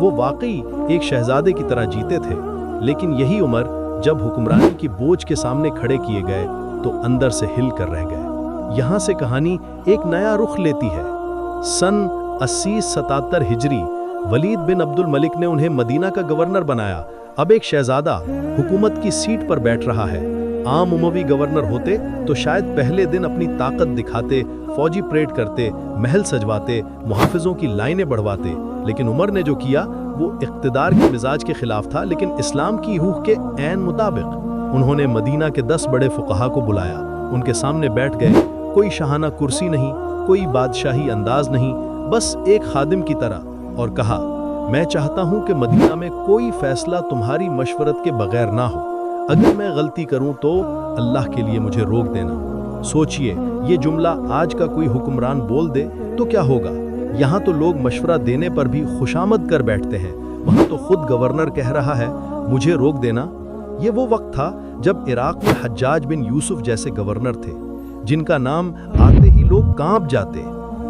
وہ واقعی ایک شہزادے کی طرح جیتے تھے، لیکن یہی عمر جب حکمرانی کی بوجھ کے سامنے کھڑے کیے گئے تو اندر سے ہل کر رہ گئے۔ یہاں سے کہانی ایک نیا رخ لیتی ہے۔ سن 8077 ہجری ولید بن عبد الملک نے انہیں مدینہ کا گورنر بنایا۔ اب ایک شہزادہ حکومت کی سیٹ پر بیٹھ رہا ہے۔ عام اموی گورنر ہوتے تو شاید پہلے دن اپنی طاقت دکھاتے، فوجی پریڈ کرتے، محل سجواتے، محافظوں کی لائنیں بڑھواتے، لیکن عمر نے جو کیا وہ اقتدار کے مزاج کے خلاف تھا، لیکن اسلام کی روح کے عین مطابق۔ انہوں نے مدینہ کے 10 بڑے فقہا کو بلایا، ان کے سامنے بیٹھ گئے۔ کوئی شاہانہ کرسی نہیں، کوئی بادشاہی انداز نہیں، بس ایک خادم کی طرح، اور کہا، میں چاہتا ہوں کہ مدینہ میں کوئی فیصلہ تمہاری مشورت کے بغیر نہ ہو۔ اگر میں غلطی کروں تو اللہ کے لیے مجھے روک دینا۔ سوچئے، یہ جملہ آج کا کوئی حکمران بول دے تو کیا ہوگا؟ یہاں تو لوگ مشورہ دینے پر بھی خوشامد کر بیٹھتے ہیں، وہاں تو خود گورنر کہہ رہا ہے مجھے روک دینا۔ یہ وہ وقت تھا جب عراق میں حجاج بن یوسف جیسے گورنر تھے، جن کا نام آتے ہی لوگ کانپ جاتے۔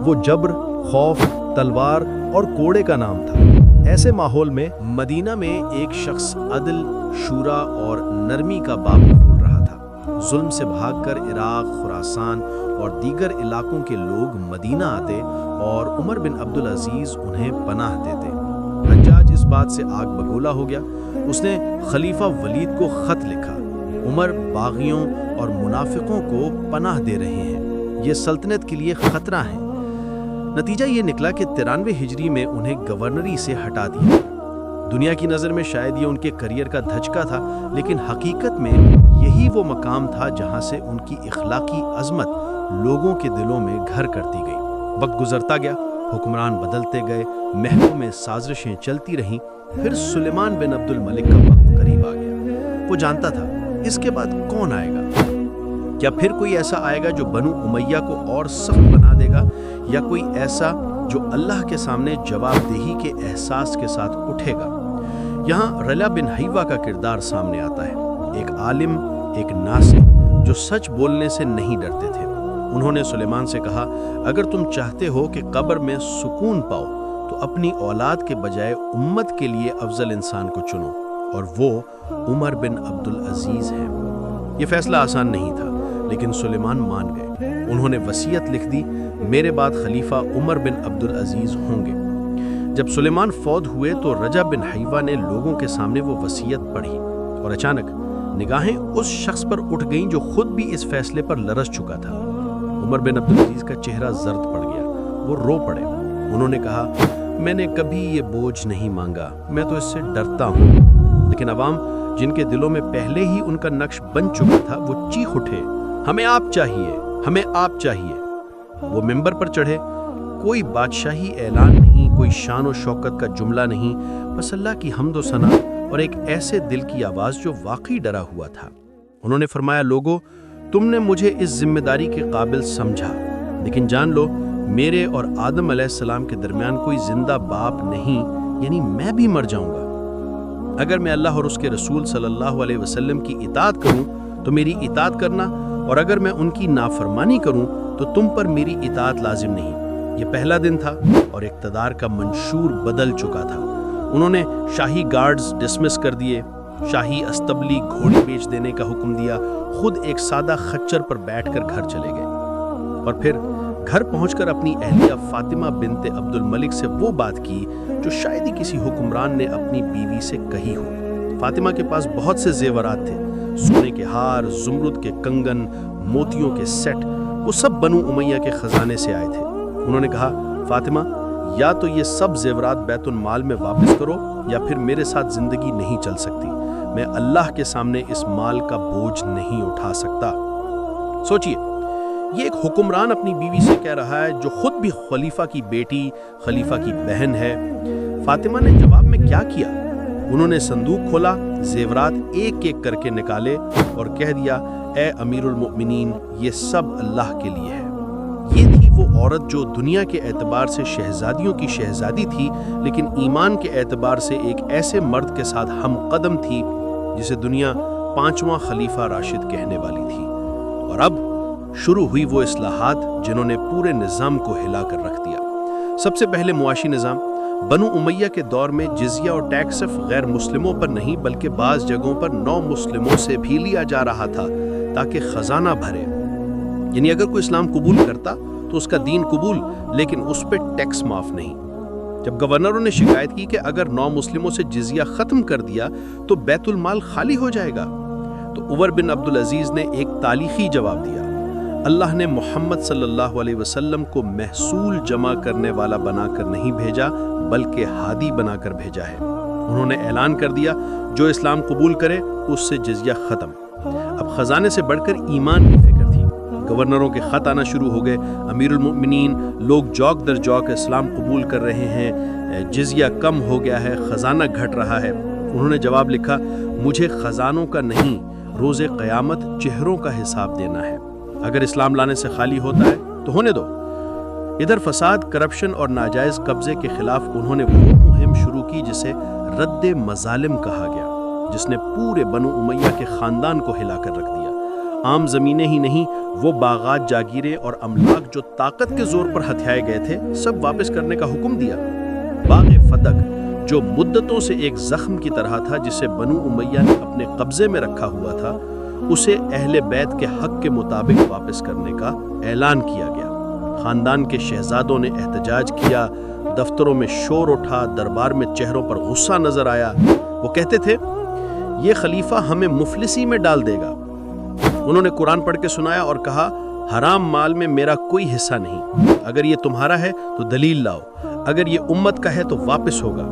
وہ جبر، خوف، تلوار اور کوڑے کا نام تھا۔ ایسے ماحول میں مدینہ میں ایک شخص عدل، شورا اور نرمی کا باب کھول رہا تھا۔ ظلم سے بھاگ کر عراق، خراسان اور دیگر علاقوں کے لوگ مدینہ آتے اور عمر بن عبدالعزیز انہیں پناہ دیتے۔ حجاج اس بات سے آگ بگولا ہو گیا۔ اس نے خلیفہ ولید کو خط لکھا، عمر باغیوں اور منافقوں کو پناہ دے رہے ہیں، یہ سلطنت کے لیے خطرہ ہیں۔ نتیجہ یہ نکلا کہ 93 ہجری میں انہیں گورنری سے ہٹا دیا۔ دنیا کی نظر میں شاید یہ ان کے کریئر کا دھچکا تھا، لیکن حقیقت میں یہی وہ مقام تھا جہاں سے ان کی اخلاقی عظمت لوگوں کے دلوں میں گھر کرتی گئی۔ وقت گزرتا گیا، حکمران بدلتے گئے، محلوں میں سازشیں چلتی رہیں۔ پھر سلیمان بن عبد الملک کا وقت قریب آ گیا۔ وہ جانتا تھا اس کے بعد کون آئے گا؟ کیا پھر کوئی ایسا آئے گا جو بنو امیہ کو اور سخت بنا دے گا، یا کوئی ایسا جو اللہ کے سامنے جواب دہی کے احساس کے ساتھ اٹھے گا؟ یہاں رلہ بن حیوہ کا کردار سامنے آتا ہے، ایک عالم، ایک ناصح جو سچ بولنے سے نہیں ڈرتے تھے۔ انہوں نے سلیمان سے کہا، اگر تم چاہتے ہو کہ قبر میں سکون پاؤ تو اپنی اولاد کے بجائے امت کے لیے افضل انسان کو چنو، اور وہ عمر بن عبدالعزیز ہیں۔ یہ فیصلہ آسان نہیں تھا، لیکن سلیمان مان گئے۔ انہوں نے وصیت لکھ دی، میرے بعد خلیفہ عمر بن عبدالعزیز ہوں گے۔ جب سلیمان فوت ہوئے تو رجا بن حیوہ نے لوگوں کے سامنے وہ وصیت پڑھی، اور اچانک نگاہیں اس شخص پر اٹھ گئیں جو خود بھی اس فیصلے پر لرز چکا تھا۔ عمر بن عبدالعزیز کا چہرہ زرد پڑ گیا، وہ رو پڑے۔ انہوں نے کہا، میں نے کبھی یہ بوجھ نہیں مانگا، میں تو اس سے ڈرتا ہوں۔ لیکن عوام، جن کے دلوں میں پہلے ہی ان کا نقش بن چکا تھا، وہ چیخ اٹھے، ہمیں آپ چاہیے، ہمیں آپ چاہیے۔ وہ ممبر پر چڑھے، کوئی بادشاہی اعلان نہیں، کوئی شان و شوکت کا جملہ نہیں، بس اللہ کی حمد و ثنا اور ایک ایسے دل کی آواز جو واقعی ڈرا ہوا تھا۔ انہوں نے فرمایا، لوگو، تم نے مجھے اس ذمہ داری کے قابل سمجھا، لیکن جان لو میرے اور آدم علیہ السلام کے درمیان کوئی زندہ باپ نہیں، یعنی میں بھی مر جاؤں گا۔ اگر میں اللہ اور اس کے رسول صلی اللہ علیہ وسلم کی اطاعت کروں تو میری اطاعت کرنا، اور اگر میں ان کی نافرمانی کروں تو تم پر میری اطاعت لازم نہیں۔ یہ پہلا دن تھا اور اقتدار کا منشور بدل چکا تھا۔ انہوں نے شاہی گارڈز ڈسمس کر دیے، شاہی استبلی گھوڑی بیچ دینے کا حکم دیا، خود ایک سادہ خچر پر بیٹھ کر گھر چلے گئے، اور پھر گھر پہنچ کر اپنی اہلیہ فاطمہ بنت عبد الملک سے وہ بات کی جو شاید ہی کسی حکمران نے اپنی بیوی سے کہی ہو۔ فاطمہ کے پاس بہت سے زیورات تھے، سونے کے ہار، زمرد کے کنگن، موتیوں کے سیٹ، وہ سب بنو امیہ کے خزانے سے آئے تھے۔ انہوں نے کہا، فاطمہ، یا تو یہ سب زیورات بیت المال میں واپس کرو، یا پھر میرے ساتھ زندگی نہیں چل سکتی۔ میں اللہ کے سامنے اس مال کا بوجھ نہیں اٹھا سکتا۔ سوچئے، یہ ایک حکمران اپنی بیوی سے کہہ رہا ہے جو خود بھی خلیفہ کی بیٹی، خلیفہ کی بہن ہے۔ فاطمہ نے جواب میں کیا کیا؟ انہوں نے صندوق کھولا، زیورات ایک ایک کر کے نکالے اور کہہ دیا، اے امیر المؤمنین، یہ سب اللہ کے لیے ہے۔ یہ تھی وہ عورت جو دنیا کے اعتبار سے شہزادیوں کی شہزادی تھی، لیکن ایمان کے اعتبار سے ایک ایسے مرد کے ساتھ ہم قدم تھی جسے دنیا 5واں خلیفہ راشد کہنے والی تھی۔ اور اب شروع ہوئی وہ اصلاحات جنہوں نے پورے نظام کو ہلا کر رکھ دیا۔ سب سے پہلے معاشی نظام۔ بنو امیہ کے دور میں جزیہ اور ٹیکس صرف غیر مسلموں پر نہیں بلکہ بعض جگہوں پر نو مسلموں سے بھی لیا جا رہا تھا تاکہ خزانہ بھرے، یعنی اگر کوئی اسلام قبول کرتا تو اس کا دین قبول، لیکن اس پہ ٹیکس معاف نہیں۔ جب گورنروں نے شکایت کی کہ اگر نو مسلموں سے جزیہ ختم کر دیا تو بیت المال خالی ہو جائے گا، تو عمر بن عبدالعزیز نے ایک تاریخی جواب دیا۔ اللہ نے محمد صلی اللہ علیہ وسلم کو محصول جمع کرنے والا بنا کر نہیں بھیجا بلکہ ہادی بنا کر بھیجا ہے۔ انہوں نے اعلان کر دیا جو اسلام قبول کرے اس سے جزیہ ختم۔ اب خزانے سے بڑھ کر ایمان کی فکر تھی۔ گورنروں کے خط آنا شروع ہو گئے، امیر المؤمنین، لوگ جوک در جوک اسلام قبول کر رہے ہیں، جزیہ کم ہو گیا ہے، خزانہ گھٹ رہا ہے۔ انہوں نے جواب لکھا، مجھے خزانوں کا نہیں، روز قیامت چہروں کا حساب دینا ہے۔ اگر اسلام لانے سے خالی ہوتا ہے تو ہونے دو۔ ادھر فساد، کرپشن اور ناجائز قبضے کے خلاف انہوں نے وہ مہم شروع کی جسے رد مظالم کہا گیا، جس نے پورے بنو امیہ کے خاندان کو ہلا کر رکھ دیا۔ عام زمینیں ہی نہیں، وہ باغات، جاگیریں اور املاک جو طاقت کے زور پر ہتھیائے گئے تھے سب واپس کرنے کا حکم دیا۔ باغ فتق جو مدتوں سے ایک زخم کی طرح تھا جسے بنو امیہ نے اپنے قبضے میں رکھا ہوا تھا، اسے اہل بیت کے حق کے مطابق واپس کرنے کا اعلان کیا گیا۔ خاندان کے شہزادوں نے احتجاج کیا، دفتروں میں شور اٹھا، دربار میں چہروں پر غصہ نظر آیا۔ وہ کہتے تھے یہ خلیفہ ہمیں مفلسی میں ڈال دے گا۔ انہوں نے قرآن پڑھ کے سنایا اور کہا حرام مال میں میرا کوئی حصہ نہیں، اگر یہ تمہارا ہے تو دلیل لاؤ، اگر یہ امت کا ہے تو واپس ہوگا۔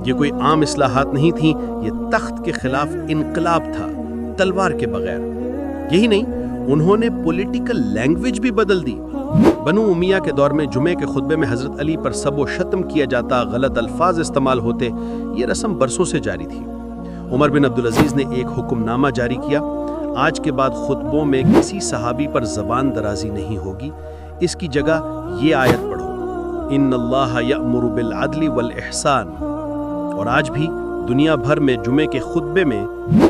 یہ کوئی عام اصلاحات نہیں تھیں، یہ تخت کے خلاف انقلاب تھا، تلوار کے بغیر۔ یہی نہیں، انہوں نے پولیٹیکل لینگویج بھی بدل دی۔ بنو امیہ کے دور میں جمعے کے خطبے میں حضرت علی پر سب و شتم کیا جاتا، غلط الفاظ استعمال ہوتے، یہ رسم برسوں سے جاری تھی۔ عمر بن عبدالعزیز نے ایک حکم نامہ جاری کیا، آج کے بعد خطبوں میں کسی صحابی پر زبان درازی نہیں ہوگی، اس کی جگہ یہ آیت پڑھو، ان اللہ یأمر بالعدل والاحسان۔ اور آج بھی دنیا بھر میں جمعے کے خطبے میں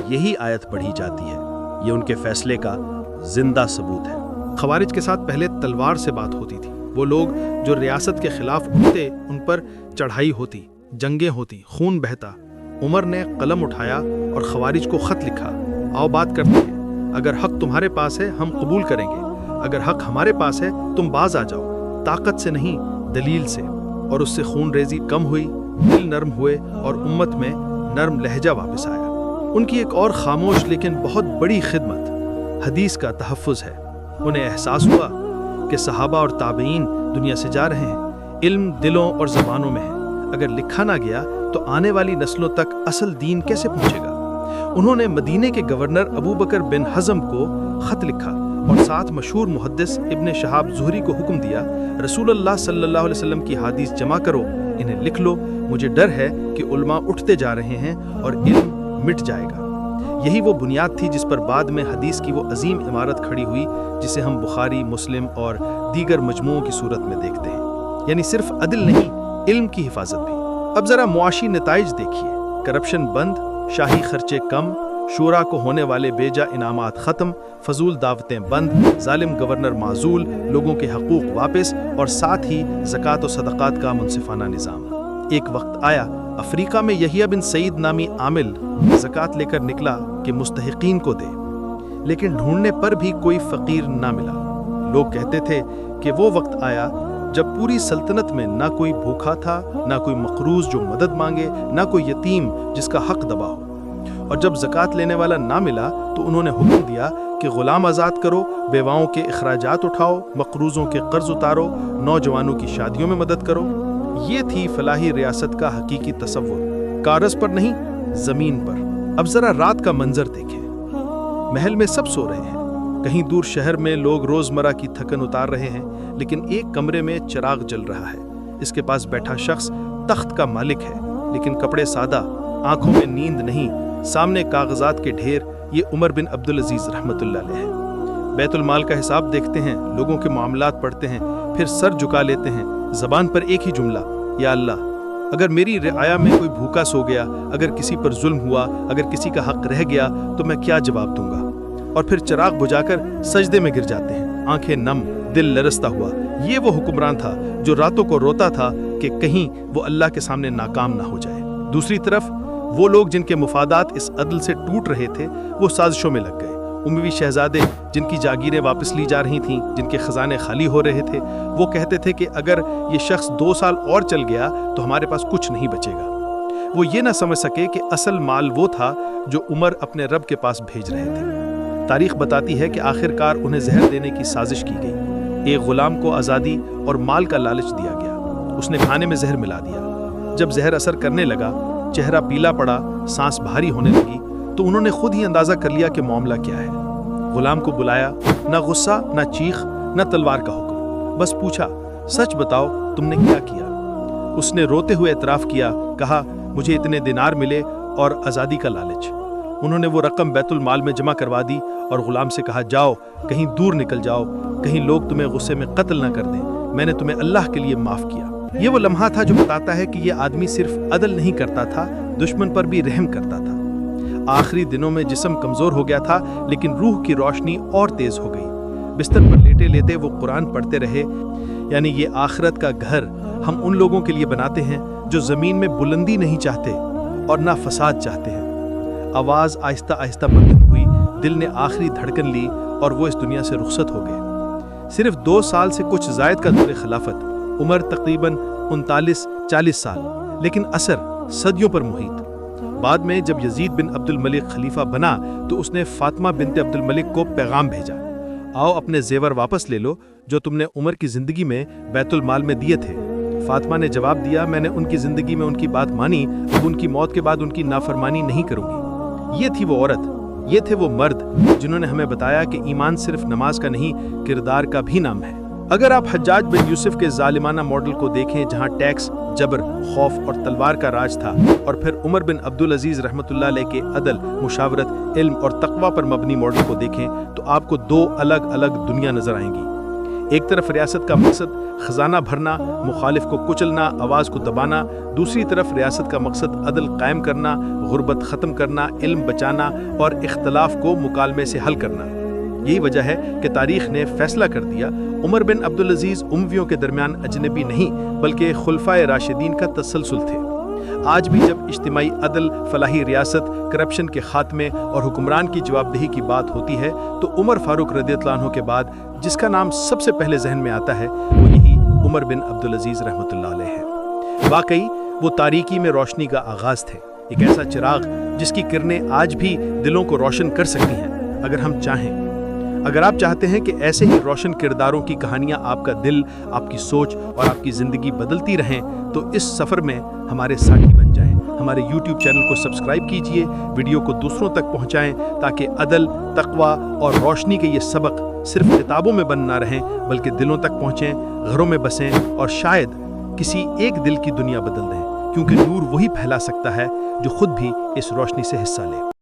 یہی آیت پڑھی جاتی ہے، یہ ان کے فیصلے کا زندہ ثبوت ہے۔ خوارج کے ساتھ پہلے تلوار سے بات ہوتی تھی، وہ لوگ جو ریاست کے خلاف اٹھتے ان پر چڑھائی ہوتی، جنگیں ہوتی، خون بہتا۔ عمر نے قلم اٹھایا اور خوارج کو خط لکھا، آؤ بات کرتے ہیں، اگر حق تمہارے پاس ہے ہم قبول کریں گے، اگر حق ہمارے پاس ہے تم باز آ جاؤ، طاقت سے نہیں دلیل سے۔ اور اس سے خون ریزی کم ہوئی، دل نرم ہوئے اور امت میں نرم لہجہ واپس آیا۔ ان کی ایک اور خاموش لیکن بہت بڑی خدمت حدیث کا تحفظ ہے۔ انہیں احساس ہوا کہ صحابہ اور تابعین دنیا سے جا رہے ہیں، علم دلوں اور زبانوں میں ہے، اگر لکھا نہ گیا تو آنے والی نسلوں تک اصل دین کیسے پہنچے گا؟ انہوں نے مدینے کے گورنر ابو بکر بن حزم کو خط لکھا اور ساتھ مشہور محدث ابن شہاب زہری کو حکم دیا، رسول اللہ صلی اللہ علیہ وسلم کی حدیث جمع کرو، انہیں لکھ لو، مجھے ڈر ہے کہ علماء اٹھتے جا رہے ہیں اور علم مٹ جائے گا۔ یہی وہ بنیاد تھی جس پر بعد میں حدیث کی وہ عظیم عمارت کھڑی ہوئی جسے ہم بخاری، مسلم اور دیگر مجموعوں کی صورت میں دیکھتے ہیں، یعنی صرف عدل نہیں، علم کی حفاظت بھی۔ اب ذرا معاشی نتائج دیکھیے، کرپشن بند، شاہی خرچے کم، شورا کو ہونے والے بیجا انعامات ختم، فضول دعوتیں بند، ظالم گورنر معزول، لوگوں کے حقوق واپس، اور ساتھ ہی زکوٰۃ و صدقات کا منصفانہ نظام۔ ایک وقت آیا افریقہ میں یحییٰ بن سعید نامی عامل زکوٰۃ لے کر نکلا کہ مستحقین کو دے، لیکن ڈھونڈنے پر بھی کوئی فقیر نہ ملا۔ لوگ کہتے تھے کہ وہ وقت آیا جب پوری سلطنت میں نہ کوئی بھوکا تھا، نہ کوئی مقروض جو مدد مانگے، نہ کوئی یتیم جس کا حق دبا ہو۔ اور جب زکوٰۃ لینے والا نہ ملا تو انہوں نے حکم دیا کہ غلام آزاد کرو، بیواؤں کے اخراجات اٹھاؤ، مقروضوں کے قرض اتارو، نوجوانوں کی شادیوں میں مدد کرو۔ یہ تھی فلاحی ریاست کا حقیقی تصور، کاغذ پر نہیں، زمین پر۔ اب ذرا رات کا منظر دیکھیں، محل میں سب سو رہے ہیں، کہیں دور شہر میں لوگ روزمرہ کی تھکن اتار رہے ہیں، لیکن ایک کمرے میں چراغ جل رہا ہے، اس کے پاس بیٹھا شخص تخت کا مالک ہے، لیکن کپڑے سادہ، آنکھوں میں نیند نہیں، سامنے کاغذات کے ڈھیر۔ یہ عمر بن عبدالعزیز رحمۃ اللہ علیہ ہے۔ بیت المال کا حساب دیکھتے ہیں، لوگوں کے معاملات پڑھتے ہیں، پھر سر جھکا لیتے ہیں، زبان پر ایک ہی جملہ، یا اللہ، اگر میری رعایا میں کوئی بھوکا سو گیا، اگر کسی پر ظلم ہوا، اگر کسی کا حق رہ گیا تو میں کیا جواب دوں گا؟ اور پھر چراغ بجھا کر سجدے میں گر جاتے ہیں، آنکھیں نم، دل لرزتا ہوا۔ یہ وہ حکمران تھا جو راتوں کو روتا تھا کہ کہیں وہ اللہ کے سامنے ناکام نہ ہو جائے۔ دوسری طرف وہ لوگ جن کے مفادات اس عدل سے ٹوٹ رہے تھے وہ سازشوں میں لگ گئے۔ اموی شہزادے جن کی جاگیریں واپس لی جا رہی تھیں، جن کے خزانے خالی ہو رہے تھے، وہ کہتے تھے کہ اگر یہ شخص 2 سال اور چل گیا تو ہمارے پاس کچھ نہیں بچے گا۔ وہ یہ نہ سمجھ سکے کہ اصل مال وہ تھا جو عمر اپنے رب کے پاس بھیج رہے تھے۔ تاریخ بتاتی ہے کہ آخرکار انہیں زہر دینے کی سازش کی گئی۔ ایک غلام کو آزادی اور مال کا لالچ دیا گیا، اس نے کھانے میں زہر ملا دیا۔ جب زہر اثر کرنے لگا، چہرہ پیلا پڑا، سانس بھاری ہونے لگی، تو انہوں نے خود ہی اندازہ کر لیا کہ معاملہ کیا ہے۔ غلام کو بلایا، نہ غصہ، نہ چیخ، نہ تلوار کا حکم، بس پوچھا، سچ بتاؤ تم نے کیا کیا؟ اس نے روتے ہوئے اعتراف کیا، کہا مجھے اتنے دینار ملے اور آزادی کا لالچ۔ انہوں نے وہ رقم بیت المال میں جمع کروا دی اور غلام سے کہا جاؤ کہیں دور نکل جاؤ، کہیں لوگ تمہیں غصے میں قتل نہ کر دیں، میں نے تمہیں اللہ کے لیے معاف کیا۔ یہ وہ لمحہ تھا جو بتاتا ہے کہ یہ آدمی صرف عدل نہیں کرتا تھا، دشمن پر بھی رحم کرتا تھا۔ آخری دنوں میں جسم کمزور ہو گیا تھا لیکن روح کی روشنی اور تیز ہو گئی۔ بستر پر لیٹے لیٹے وہ قرآن پڑھتے رہے، یعنی یہ آخرت کا گھر ہم ان لوگوں کے لیے بناتے ہیں جو زمین میں بلندی نہیں چاہتے اور نہ فساد چاہتے ہیں۔ آواز آہستہ آہستہ مندم ہوئی، دل نے آخری دھڑکن لی اور وہ اس دنیا سے رخصت ہو گئے۔ صرف 2 سال سے کچھ زائد کا دور خلافت، عمر تقریباً 39-40 سال، لیکن اثر صدیوں پر محیط۔ بعد میں جب یزید بن عبد الملک خلیفہ بنا تو اس نے فاطمہ بنت عبد الملک کو پیغام بھیجا، آؤ اپنے زیور واپس لے لو جو تم نے عمر کی زندگی میں بیت المال میں دیے تھے۔ فاطمہ نے جواب دیا، میں نے ان کی زندگی میں ان کی بات مانی، اب ان کی موت کے بعد ان کی نافرمانی نہیں کروں گی۔ یہ تھی وہ عورت، یہ تھے وہ مرد جنہوں نے ہمیں بتایا کہ ایمان صرف نماز کا نہیں، کردار کا بھی نام ہے۔ اگر آپ حجاج بن یوسف کے ظالمانہ ماڈل کو دیکھیں جہاں ٹیکس، جبر، خوف اور تلوار کا راج تھا، اور پھر عمر بن عبدالعزیز رحمۃ اللہ علیہ کے عدل، مشاورت، علم اور تقوی پر مبنی ماڈل کو دیکھیں تو آپ کو 2 الگ الگ دنیا نظر آئیں گی۔ ایک طرف ریاست کا مقصد خزانہ بھرنا، مخالف کو کچلنا، آواز کو دبانا، دوسری طرف ریاست کا مقصد عدل قائم کرنا، غربت ختم کرنا، علم بچانا اور اختلاف کو مکالمے سے حل کرنا۔ یہی وجہ ہے کہ تاریخ نے فیصلہ کر دیا عمر بن عبدالعزیز امویوں کے درمیان اجنبی نہیں بلکہ خلفائے راشدین کا تسلسل تھے۔ آج بھی جب اجتماعی عدل، فلاحی ریاست، کرپشن کے خاتمے اور حکمران کی جواب دہی کی بات ہوتی ہے تو عمر فاروق رضی اللہ عنہ کے بعد جس کا نام سب سے پہلے ذہن میں آتا ہے وہ یہی عمر بن عبدالعزیز رحمۃ اللہ علیہ ہے۔ واقعی وہ تاریکی میں روشنی کا آغاز تھے، ایک ایسا چراغ جس کی کرنیں آج بھی دلوں کو روشن کر سکتی ہیں اگر ہم چاہیں۔ اگر آپ چاہتے ہیں کہ ایسے ہی روشن کرداروں کی کہانیاں آپ کا دل، آپ کی سوچ اور آپ کی زندگی بدلتی رہیں تو اس سفر میں ہمارے ساتھی بن جائیں۔ ہمارے YouTube چینل کو سبسکرائب کیجئے، ویڈیو کو دوسروں تک پہنچائیں تاکہ عدل، تقوی اور روشنی کے یہ سبق صرف کتابوں میں بند نہ رہیں بلکہ دلوں تک پہنچیں، گھروں میں بسیں اور شاید کسی ایک دل کی دنیا بدل دیں، کیونکہ نور وہی پھیلا سکتا ہے جو خود بھی اس روشنی سے حصہ لے۔